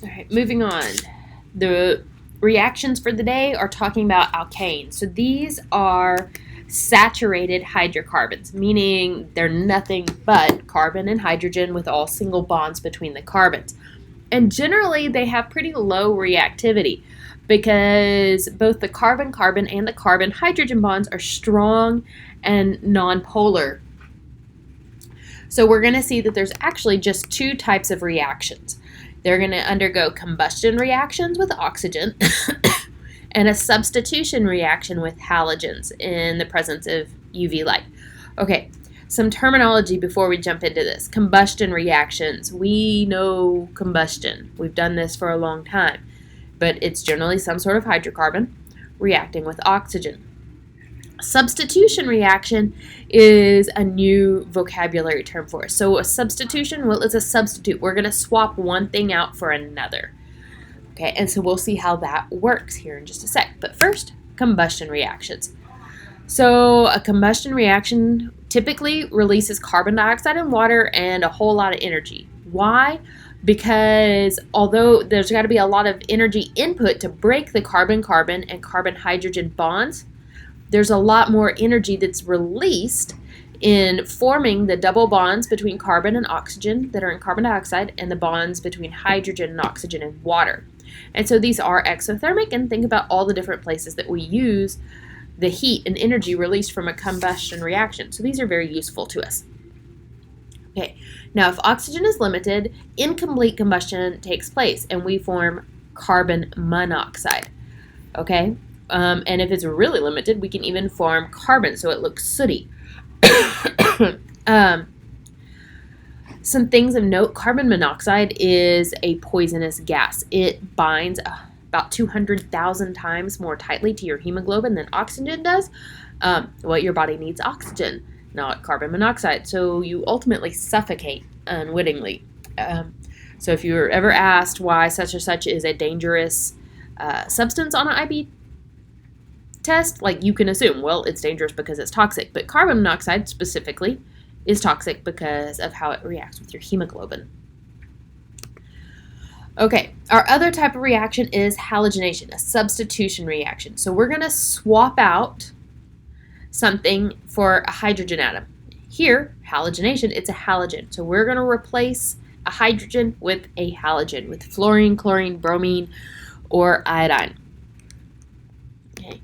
All right, moving on. The reactions for the day are talking about alkanes. So these are saturated hydrocarbons, meaning they're nothing but carbon and hydrogen with all single bonds between the carbons. And generally, they have pretty low reactivity because both the carbon-carbon and the carbon-hydrogen bonds are strong and nonpolar. So we're going to see that there's actually just two types of reactions. They're going to undergo combustion reactions with oxygen and a substitution reaction with halogens in the presence of UV light. Okay, some terminology before we jump into this. Combustion reactions. We know combustion. We've done this for a long time, but it's generally some sort of hydrocarbon reacting with oxygen. Substitution reaction is a new vocabulary term for us. So a substitution, well, it's a substitute. We're going to swap one thing out for another. Okay, and so we'll see how that works here in just a sec. But first, combustion reactions. So a combustion reaction typically releases carbon dioxide and water and a whole lot of energy. Why? Because although there's got to be a lot of energy input to break the carbon-carbon and carbon-hydrogen bonds, there's a lot more energy that's released in forming the double bonds between carbon and oxygen that are in carbon dioxide and the bonds between hydrogen and oxygen in water. And so these are exothermic, and think about all the different places that we use the heat and energy released from a combustion reaction. So these are very useful to us. Okay, now if oxygen is limited, incomplete combustion takes place and we form carbon monoxide. Okay, and if it's really limited, we can even form carbon so it looks sooty. Some things of note: carbon monoxide is a poisonous gas. It binds about 200,000 times more tightly to your hemoglobin than oxygen does. Well, your body needs oxygen, not carbon monoxide, so you ultimately suffocate unwittingly. So if you're ever asked why such or such is a dangerous substance on an IB test, like, you can assume, well, it's dangerous because it's toxic. But carbon monoxide specifically is toxic because of how it reacts with your hemoglobin. Okay, our other type of reaction is halogenation, a substitution reaction. So we're going to swap out something for a hydrogen atom. Here, halogenation, it's a halogen. So we're going to replace a hydrogen with a halogen, with fluorine, chlorine, bromine, or iodine. Okay.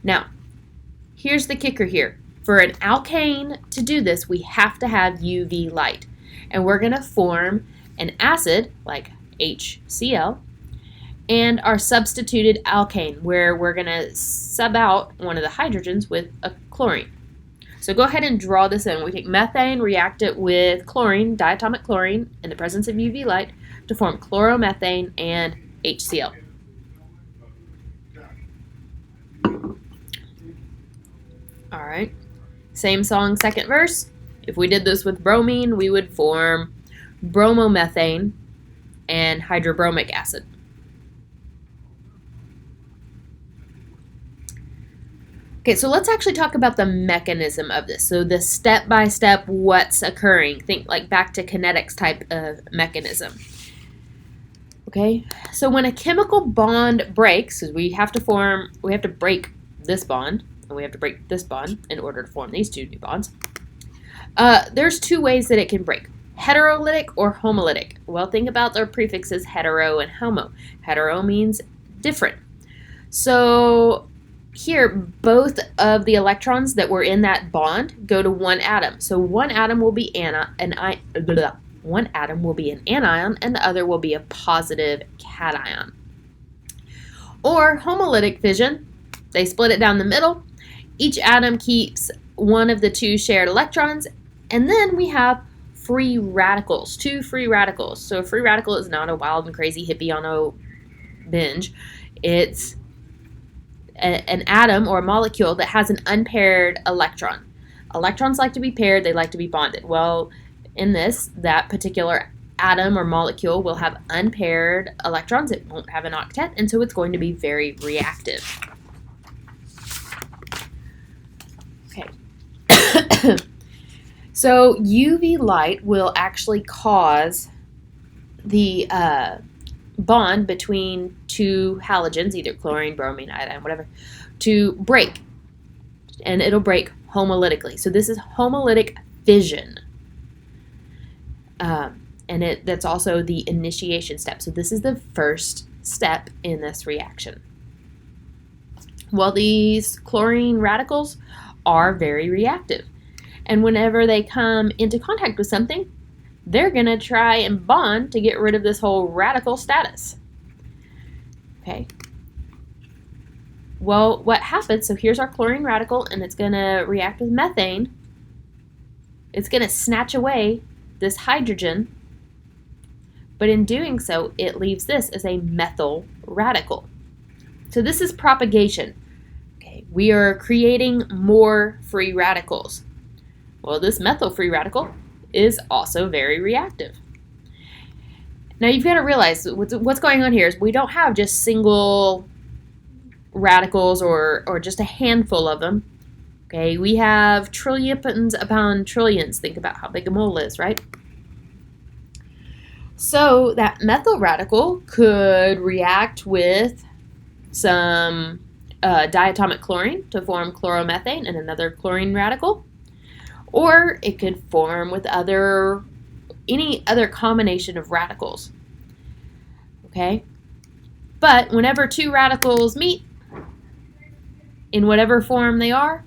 Now, here's the kicker here. For an alkane to do this, we have to have UV light. And we're going to form an acid, like HCl, and our substituted alkane, where we're going to sub out one of the hydrogens with a chlorine. So go ahead and draw this in. We take methane, react it with chlorine, diatomic chlorine, in the presence of UV light to form chloromethane and HCl. All right. Same song, second verse. If we did this with bromine, we would form bromomethane and hydrobromic acid. Okay, so let's actually talk about the mechanism of this. So the step-by-step what's occurring. Think like back to kinetics type of mechanism. Okay, so when a chemical bond breaks, because we have to break this bond, and we have to break this bond in order to form these two new bonds. There's two ways that it can break: heterolytic or homolytic. Well, think about their prefixes hetero and homo. Hetero means different. So here, both of the electrons that were in that bond go to one atom. So one atom will be an anion, and the other will be a positive cation. Or homolytic fission, they split it down the middle. Each atom keeps one of the two shared electrons, and then we have free radicals, two free radicals. So a free radical is not a wild and crazy hippie on a binge. It's an atom or a molecule that has an unpaired electron. Electrons like to be paired, they like to be bonded. Well, in this, that particular atom or molecule will have unpaired electrons. It won't have an octet, and so it's going to be very reactive. Okay. So UV light will actually cause the bond between two halogens, either chlorine, bromine, iodine, whatever, to break. And it'll break homolytically. So this is homolytic fission. And that's also the initiation step. So this is the first step in this reaction. Well, these chlorine radicals are very reactive. And whenever they come into contact with something, they're going to try and bond to get rid of this whole radical status. Okay. Well, what happens, so here's our chlorine radical, and it's going to react with methane. It's going to snatch away this hydrogen, but in doing so, it leaves this as a methyl radical. So this is propagation. Okay, we are creating more free radicals. Well, this methyl free radical is also very reactive. Now you've got to realize what's going on here is we don't have just single radicals or just a handful of them. Okay, we have trillions upon trillions. Think about how big a mole is, right? So that methyl radical could react with some diatomic chlorine to form chloromethane and another chlorine radical. Or it could form with any other combination of radicals. Okay? But whenever two radicals meet, in whatever form they are,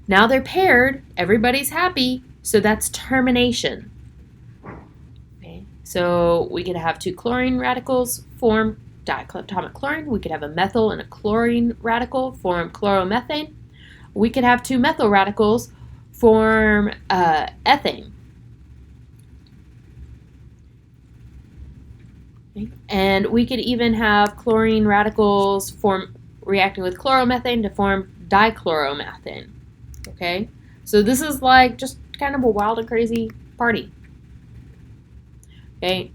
now they're paired, everybody's happy, so that's termination. Okay? So we could have two chlorine radicals form diatomic chlorine. We could have a methyl and a chlorine radical form chloromethane. We could have two methyl radicals form ethane. Okay. And we could even have chlorine radicals reacting with chloromethane to form dichloromethane. Okay, so this is like just kind of a wild and crazy party. Okay,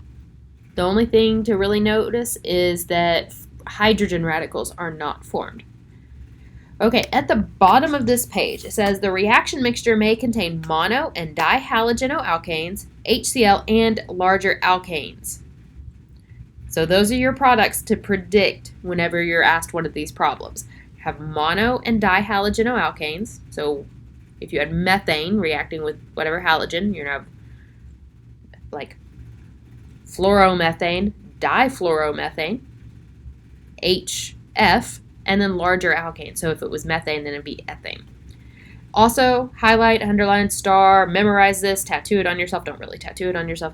the only thing to really notice is that hydrogen radicals are not formed. Okay, at the bottom of this page, it says the reaction mixture may contain mono and dihalogenoalkanes, HCl, and larger alkanes. So those are your products to predict whenever you're asked one of these problems. You have mono and dihalogenoalkanes. So if you had methane reacting with whatever halogen, you're going to have like fluoromethane, difluoromethane, HF, and then larger alkane. So if it was methane, then it'd be ethane. Also, highlight, underline, star, memorize this, tattoo it on yourself. Don't really tattoo it on yourself.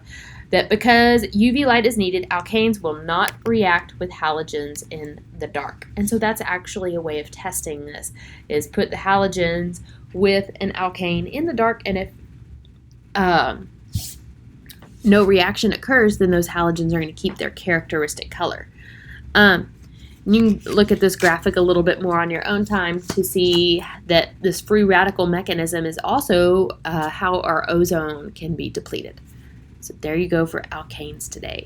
That because UV light is needed, alkanes will not react with halogens in the dark. And so that's actually a way of testing this, is put the halogens with an alkane in the dark, and if no reaction occurs, then those halogens are going to keep their characteristic color. You can look at this graphic a little bit more on your own time to see that this free radical mechanism is also how our ozone can be depleted. So there you go for alkanes today.